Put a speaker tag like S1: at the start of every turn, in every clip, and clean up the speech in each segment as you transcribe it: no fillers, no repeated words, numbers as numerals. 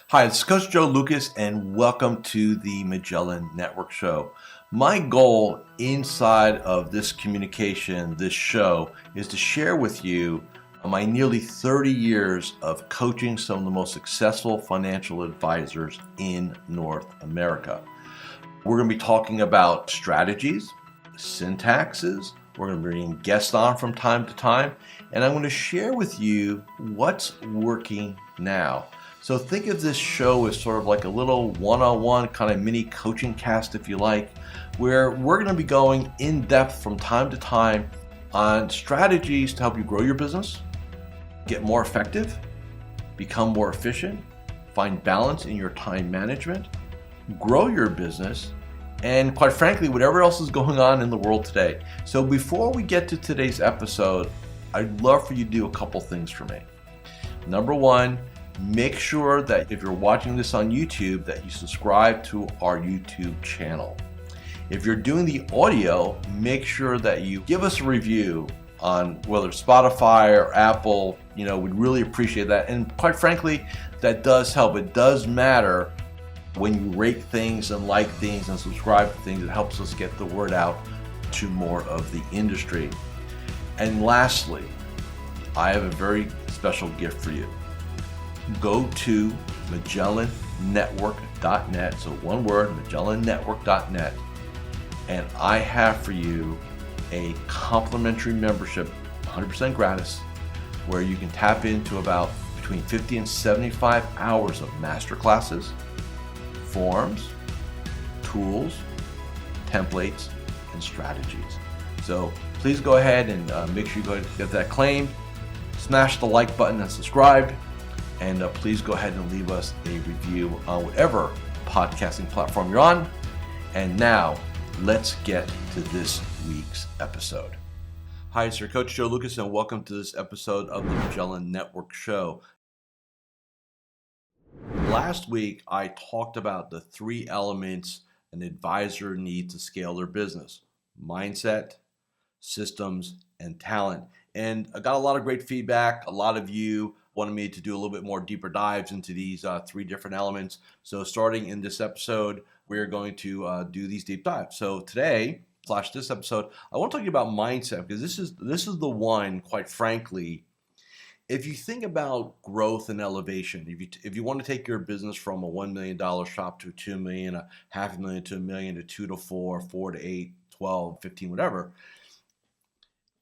S1: Hi, it's Coach Joe Lucas, and welcome to the Magellan Network Show. My goal inside of this communication, this show, is to share with you my nearly 30 years of coaching some of the most successful financial advisors in North America. We're going to be talking about strategies, syntaxes. We're going to be bringing guests on from time to time, and I'm going to share with you what's working now. So think of this show as sort of like a little one-on-one kind of mini coaching cast, if you like, where we're going to be going in depth from time to time on strategies to help you grow your business, get more effective, become more efficient, find balance in your time management, grow your business, and quite frankly, whatever else is going on in the world today. So before we get to today's episode, I'd love for you to do a couple things for me. Number one, make sure that if you're watching this on YouTube, that you subscribe to our YouTube channel. If you're doing the audio, make sure that you give us a review on whether Spotify or Apple. We'd really appreciate that. And quite frankly, that does help. It does matter when you rate things and like things and subscribe to things. It helps us get the word out to more of the industry. And lastly, I have a very special gift for you. Go to MagellanNetwork.net, so one word, MagellanNetwork.net, and I have for you a complimentary membership, 100% gratis, where you can tap into about between 50 and 75 hours of masterclasses, forms, tools, templates, and strategies. So please go ahead and make sure you go get that claimed, smash the like button and subscribe. And please go ahead and leave us a review on whatever podcasting platform you're on. And now, let's get to this week's episode. Hi, it's your Coach Joe Lucas, and welcome to this episode of the Magellan Network Show. Last week, I talked about the three elements an advisor needs to scale their business: mindset, systems, and talent. And I got a lot of great feedback. A lot of you wanted me to do a little bit more deeper dives into these three different elements. So starting in this episode, we're going to do these deep dives. So today, this episode, I want to talk to you about mindset, because this is the one, quite frankly, if you think about growth and elevation, if you want to take your business from a $1 million shop to $2 million, a $500,000 to $1 million, to 2 to 4, 4 to 8, 12, 15, whatever,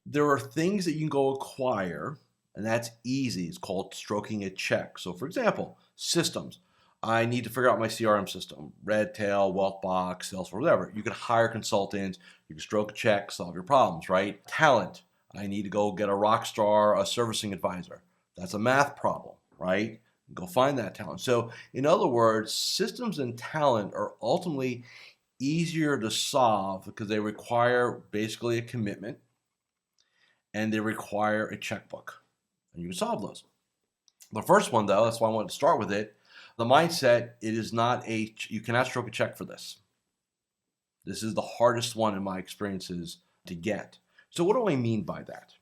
S1: there are things that you can go acquire, and that's easy. It's called stroking a check. So for example, systems. I need to figure out my CRM system, Redtail, Wealthbox, Salesforce, whatever. You can hire consultants, you can stroke a check, solve your problems, right? Talent. I need to go get a rock star, a servicing advisor. That's a math problem, right? Go find that talent. So in other words, systems and talent are ultimately easier to solve because they require basically a commitment, and they require a checkbook. And you can solve those. The first one, though, that's why I wanted to start with it. The mindset, you cannot stroke a check for this. This is the hardest one in my experiences to get. So what do I mean by that?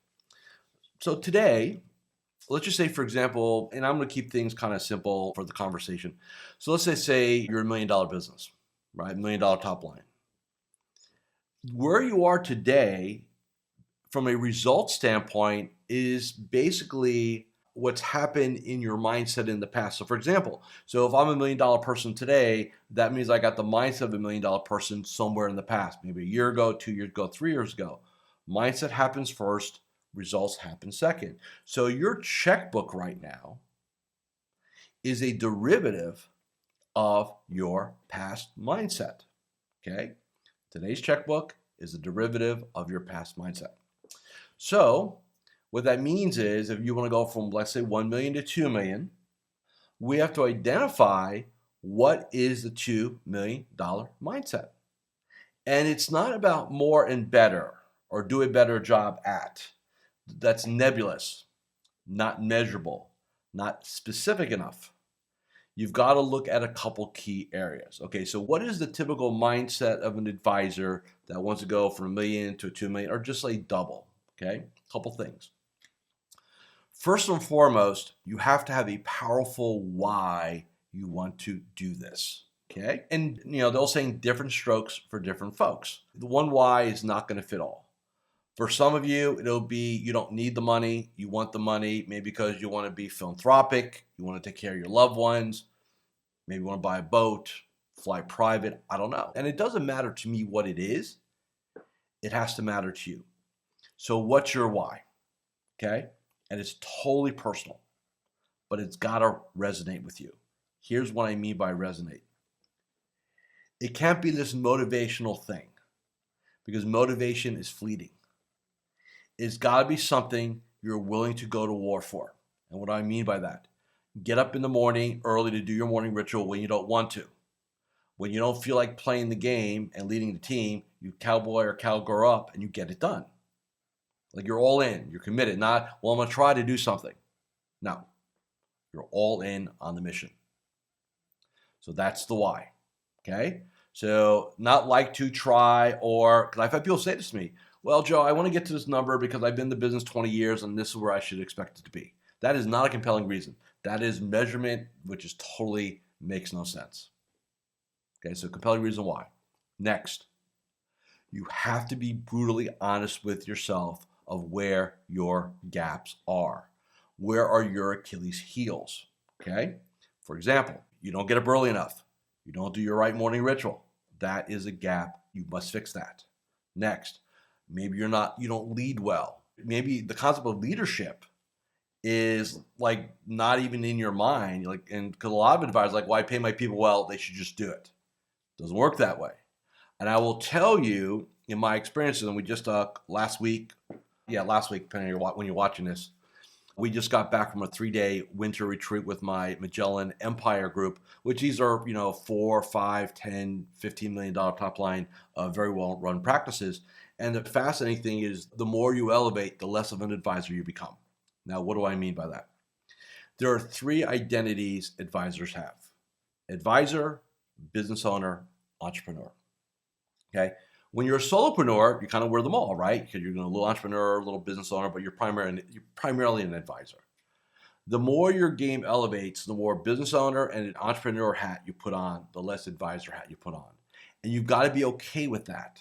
S1: So today, let's just say, for example, and I'm going to keep things kind of simple for the conversation. So let's say you're a $1 million business, right? $1 million top line. Where you are today, from a results standpoint, is basically what's happened in your mindset in the past. So for example, if I'm a $1 million person today, that means I got the mindset of a $1 million person somewhere in the past, maybe a year ago, 2 years ago, 3 years ago. Mindset happens first, results happen second. So your checkbook right now is a derivative of your past mindset, okay? Today's checkbook is a derivative of your past mindset. So what that means is, if you want to go from, let's say, 1 million to 2 million, we have to identify what is the $2 million mindset. And it's not about more and better or do a better job at. That's nebulous, not measurable, not specific enough. You've got to look at a couple key areas. Okay, so what is the typical mindset of an advisor that wants to go from 1 million to 2 million, or just say double? Okay, a couple things. First and foremost, you have to have a powerful why you want to do this. Okay. And, they'll say different strokes for different folks. The one why is not going to fit all. For some of you, it'll be you don't need the money. You want the money maybe because you want to be philanthropic. You want to take care of your loved ones. Maybe you want to buy a boat, fly private. I don't know. And it doesn't matter to me what it is. It has to matter to you. So what's your why? Okay. And it's totally personal, but it's got to resonate with you. Here's what I mean by resonate. It can't be this motivational thing because motivation is fleeting. It's got to be something you're willing to go to war for. And what do I mean by that? Get up in the morning early to do your morning ritual when you don't want to. When you don't feel like playing the game and leading the team, you cowboy or cowgirl up and you get it done. Like you're all in, you're committed. Not, well, I'm going to try to do something. No, you're all in on the mission. So that's the why. Okay? So not like to try or, because I've had people say this to me, well, Joe, I want to get to this number because I've been in the business 20 years and this is where I should expect it to be. That is not a compelling reason. That is measurement, which is totally makes no sense. Okay, so compelling reason why. Next, you have to be brutally honest with yourself of where your gaps are. Where are your Achilles heels? Okay, for example, you don't get up early enough. You don't do your right morning ritual. That is a gap. You must fix that. Next, maybe you don't lead well. Maybe the concept of leadership is like not even in your mind. And because a lot of advisors are like, well, I pay my people well, they should just do it. Doesn't work that way. And I will tell you in my experiences, and we just last week, depending on when you're watching this, we just got back from a 3-day winter retreat with my Magellan Empire group, which these are, $4, $5, $10, $15 million top line, very well run practices. And the fascinating thing is the more you elevate, the less of an advisor you become. Now, what do I mean by that? There are 3 identities advisors have: advisor, business owner, entrepreneur. Okay. When you're a solopreneur, you kind of wear them all, right? Because you're a little entrepreneur, a little business owner, but you're primarily an advisor. The more your game elevates, the more business owner and an entrepreneur hat you put on, the less advisor hat you put on. And you've got to be okay with that.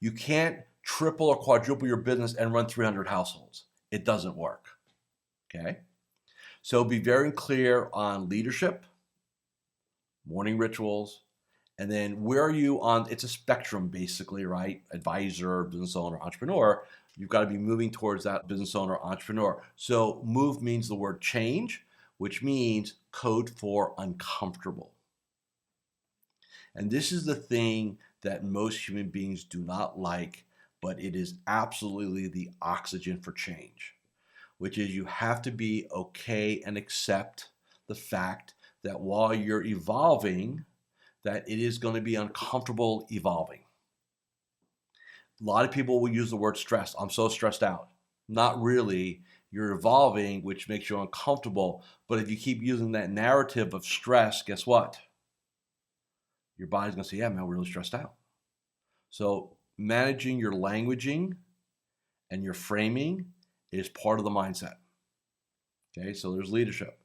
S1: You can't triple or quadruple your business and run 300 households. It doesn't work. Okay? So be very clear on leadership, morning rituals, and then where are you on, it's a spectrum basically, right? Advisor, business owner, entrepreneur. You've got to be moving towards that business owner, entrepreneur. So move means the word change, which means code for uncomfortable. And this is the thing that most human beings do not like, but it is absolutely the oxygen for change, which is you have to be okay and accept the fact that while you're evolving, that it is going to be uncomfortable evolving. A lot of people will use the word stress. I'm so stressed out. Not really. You're evolving, which makes you uncomfortable. But if you keep using that narrative of stress, guess what? Your body's going to say, yeah, man, we're really stressed out. So managing your languaging and your framing is part of the mindset. Okay, so there's leadership.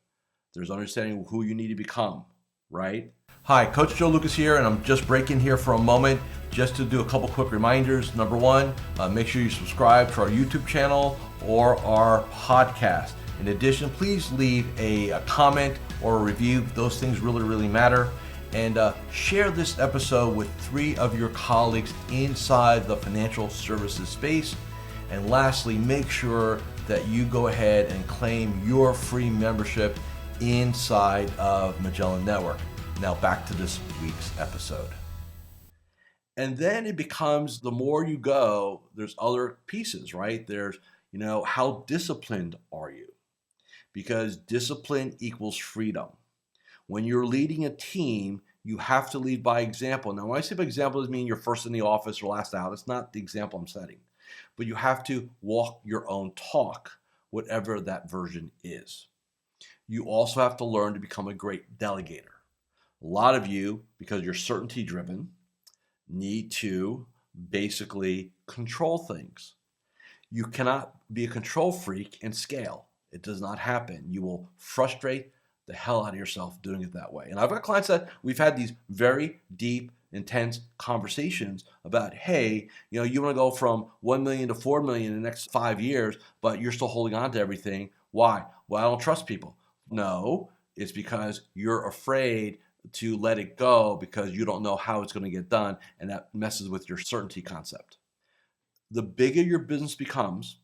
S1: There's understanding who you need to become, right? Hi, Coach Joe Lukacs here, and I'm just breaking here for a moment just to do a couple quick reminders. Number one, make sure you subscribe to our YouTube channel or our podcast. In addition, please leave a comment or a review. Those things really, really matter. And share this episode with 3 of your colleagues inside the financial services space. And lastly, make sure that you go ahead and claim your free membership inside of Magellan Network. Now back to this week's episode. And then it becomes, the more you go, there's other pieces, right? There's, how disciplined are you? Because discipline equals freedom. When you're leading a team, you have to lead by example. Now, when I say by example, it doesn't mean you're first in the office or last out. It's not the example I'm setting. But you have to walk your own talk, whatever that version is. You also have to learn to become a great delegator. A lot of you, because you're certainty driven, need to basically control things. You cannot be a control freak and scale. It does not happen. You will frustrate the hell out of yourself doing it that way. And I've got clients that we've had these very deep, intense conversations about, hey, you want to go from 1 million to 4 million in the next 5 years, but you're still holding on to everything. Why? Well, I don't trust people. No, it's because you're afraid to let it go because you don't know how it's going to get done, and that messes with your certainty concept. The bigger your business becomes,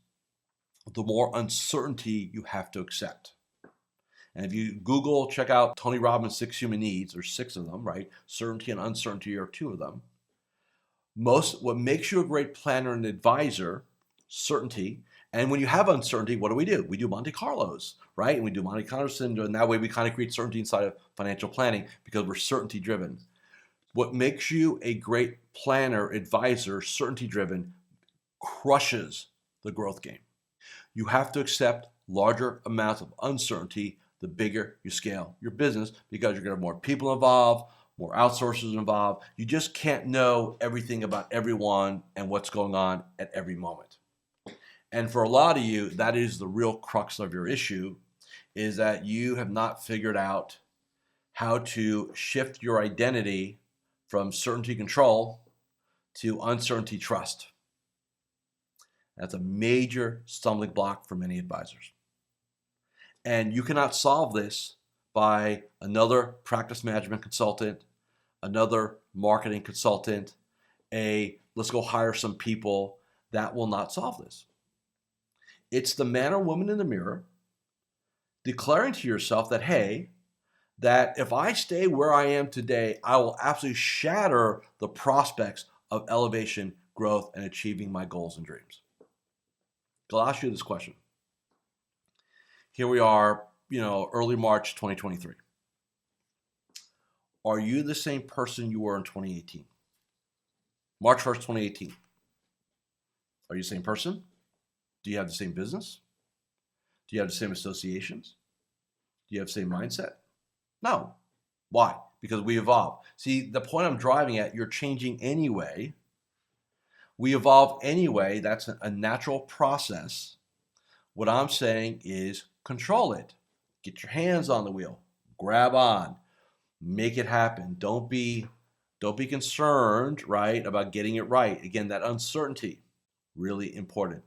S1: the more uncertainty you have to accept. And if you Google, check out Tony Robbins' 6 human needs, there's 6 of them, right? Certainty and uncertainty are 2 of them. What makes you a great planner and advisor, certainty. And when you have uncertainty, what do? We do Monte Carlos, right? And we do Monte Carlo syndrome. And that way we kind of create certainty inside of financial planning because we're certainty driven. What makes you a great planner, advisor, certainty driven, crushes the growth game. You have to accept larger amounts of uncertainty the bigger you scale your business because you're going to have more people involved, more outsourcers involved. You just can't know everything about everyone and what's going on at every moment. And for a lot of you, that is the real crux of your issue, is that you have not figured out how to shift your identity from certainty control to uncertainty trust. That's a major stumbling block for many advisors. And you cannot solve this by another practice management consultant, another marketing consultant, let's go hire some people. That will not solve this. It's the man or woman in the mirror declaring to yourself that, hey, that if I stay where I am today, I will absolutely shatter the prospects of elevation, growth, and achieving my goals and dreams. I'll ask you this question. Here we are, early March 2023. Are you the same person you were in 2018? March 1st, 2018. Are you the same person? Do you have the same business? Do you have the same associations? Do you have the same mindset? No. Why? Because we evolve. See, the point I'm driving at, you're changing anyway. We evolve anyway. That's a natural process. What I'm saying is control it. Get your hands on the wheel. Grab on. Make it happen. Don't be concerned, right, about getting it right. Again, that uncertainty, really important.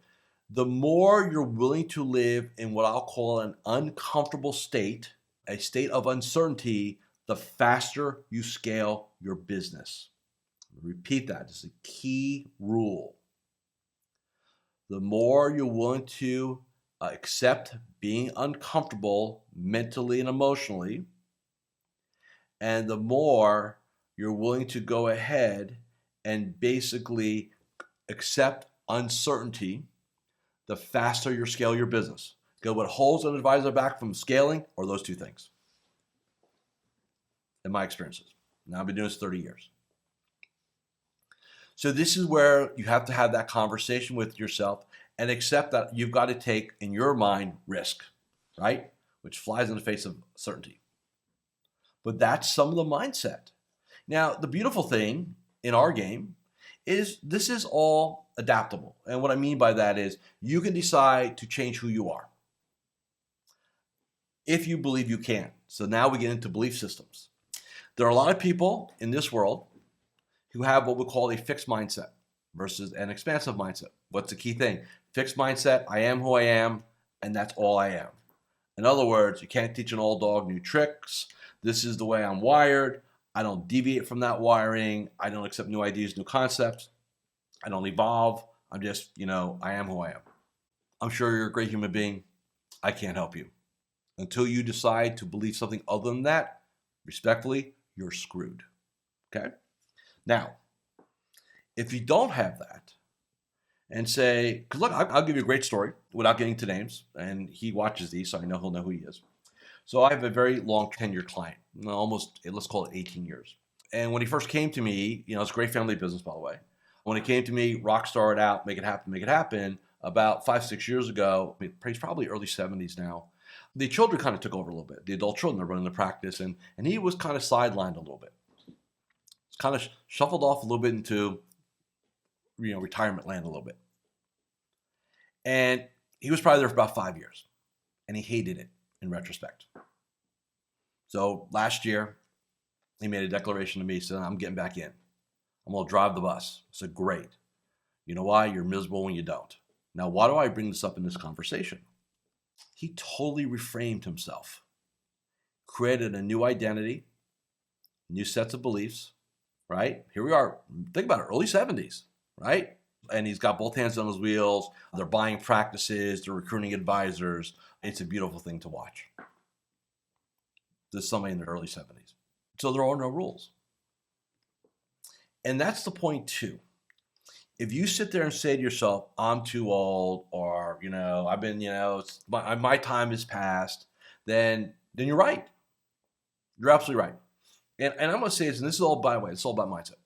S1: The more you're willing to live in what I'll call an uncomfortable state, a state of uncertainty, the faster you scale your business. Repeat that. This is a key rule. The more you're willing to accept being uncomfortable mentally and emotionally, and the more you're willing to go ahead and basically accept uncertainty, the faster you scale your business. Because what holds an advisor back from scaling are those 2 things, in my experiences. Now, I've been doing this 30 years. So this is where you have to have that conversation with yourself and accept that you've got to take, in your mind, risk, right? Which flies in the face of certainty. But that's some of the mindset. Now, the beautiful thing in our game is this is all adaptable. And what I mean by that is you can decide to change who you are if you believe you can. So now we get into belief systems. There are a lot of people in this world who have what we call a fixed mindset versus an expansive mindset. What's the key thing? Fixed mindset, I am who I am, and that's all I am. In other words, you can't teach an old dog new tricks. This is the way I'm wired. I don't deviate from that wiring. I don't accept new ideas, new concepts. I don't evolve. I'm just, I am who I am. I'm sure you're a great human being. I can't help you. Until you decide to believe something other than that, respectfully, you're screwed. Okay? Now, if you don't have that, and say, because look, I'll give you a great story without getting to names, and he watches these, so I know he'll know who he is. So I have a very long tenured client, almost, let's call it 18 years. And when he first came to me, it's a great family business, by the way. When he came to me, rock starred out, make it happen, about 5-6 years ago, he's probably early 70s now. The children kind of took over a little bit. The adult children are running the practice, and he was kind of sidelined a little bit. Kind of shuffled off a little bit into retirement land a little bit. And he was probably there for about 5 years. And he hated it in retrospect. So last year, he made a declaration to me, said, I'm getting back in. I'm going to drive the bus. I said, great. You know why? You're miserable when you don't. Now, why do I bring this up in this conversation? He totally reframed himself, created a new identity, new sets of beliefs, right? Here we are. Think about it, early 70s, right? And he's got both hands on his wheels. They're buying practices. They're recruiting advisors. It's a beautiful thing to watch. This is somebody in the early 70s. So there are no rules. And that's the point too. If you sit there and say to yourself, I'm too old, or, I've been, my time is past, then you're right. You're absolutely right. And I'm going to say this, and this is all, by the way, it's all about mindset.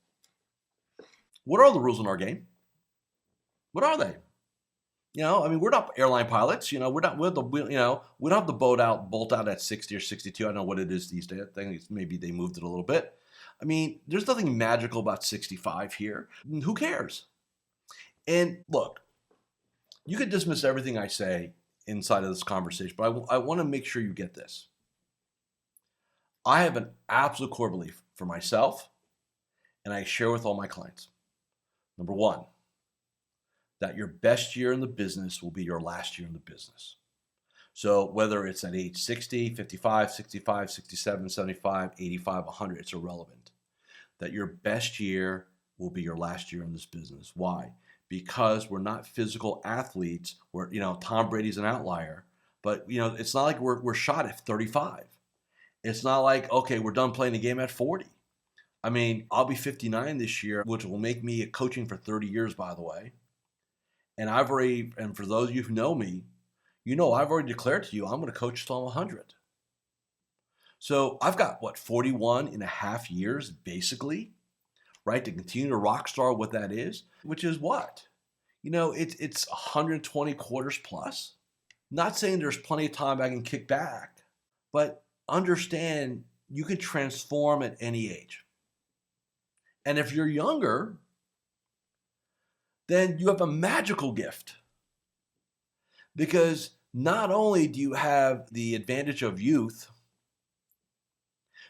S1: What are the rules in our game? What are they? We're not airline pilots. We don't have the bolt out at 60 or 62. I don't know what it is these days. I think maybe they moved it a little bit. There's nothing magical about 65 here. Who cares? And look, you could dismiss everything I say inside of this conversation, but I want to make sure you get this. I have an absolute core belief for myself, and I share with all my clients. Number one, that your best year in the business will be your last year in the business. So whether it's at age 60, 55, 65, 67, 75, 85, 100, it's irrelevant. That your best year will be your last year in this business. Why? Because we're not physical athletes. Tom Brady's an outlier, but it's not like we're shot at 35. It's not like, okay, we're done playing the game at 40. I'll be 59 this year, which will make me coaching for 30 years, by the way. And for those of you who know me, I've already declared to you, I'm going to coach till I'm 100. So I've got 41 and a half years, basically, right, to continue to rock star what that is, which is what? It's 120 quarters plus. Not saying there's plenty of time I can kick back, but understand you can transform at any age. And if you're younger, then you have a magical gift. Because not only do you have the advantage of youth,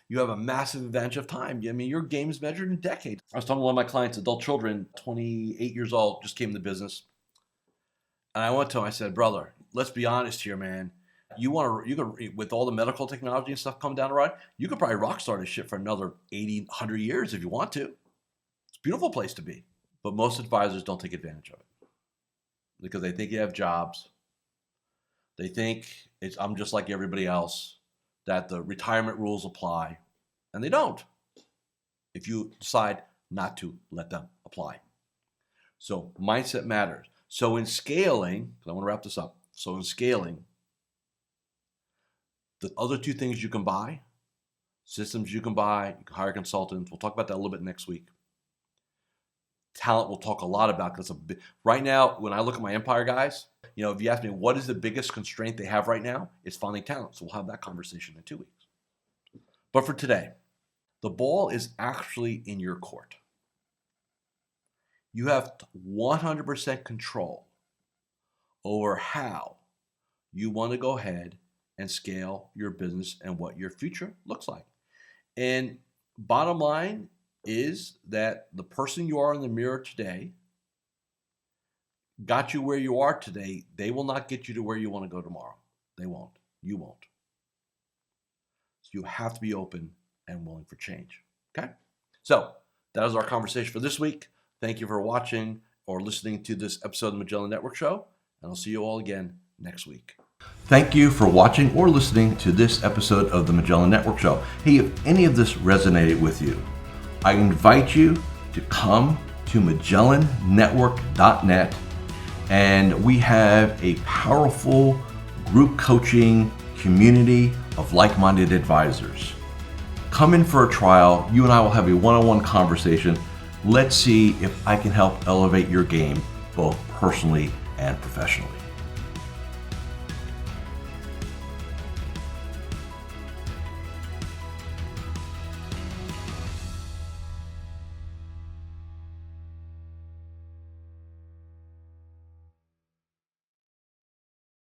S1: you have a massive advantage of time. Your game is measured in decades. I was talking to one of my clients, adult children, 28 years old, just came into business. And I went to him, I said, brother, let's be honest here, man. You could, with all the medical technology and stuff coming down the road, you could probably rock star this shit for another 80, 100 years if you want to. It's a beautiful place to be. But most advisors don't take advantage of it because they think you have jobs. They think I'm just like everybody else, that the retirement rules apply, and they don't if you decide not to let them apply. So mindset matters. So in scaling, because I want to wrap this up. So in scaling, the other two things you can buy, systems you can buy, you can hire consultants. We'll talk about that a little bit next week. Talent we'll talk a lot about because right now, when I look at my Empire guys, if you ask me what is the biggest constraint they have right now, it's finding talent. So we'll have that conversation in 2 weeks. But for today, the ball is actually in your court. You have 100% control over how you want to go ahead and scale your business and what your future looks like. And bottom line is that the person you are in the mirror today got you where you are today. They will not get you to where you want to go tomorrow. They won't. You won't. So you have to be open and willing for change. Okay? So that is our conversation for this week. Thank you for watching or listening to this episode of the Magellan Network Show, and I'll see you all again next week. Thank you for watching or listening to this episode of the Magellan Network Show. Hey, if any of this resonated with you, I invite you to come to MagellanNetwork.net, and we have a powerful group coaching community of like-minded advisors. Come in for a trial. You and I will have a one-on-one conversation. Let's see if I can help elevate your game both personally and professionally.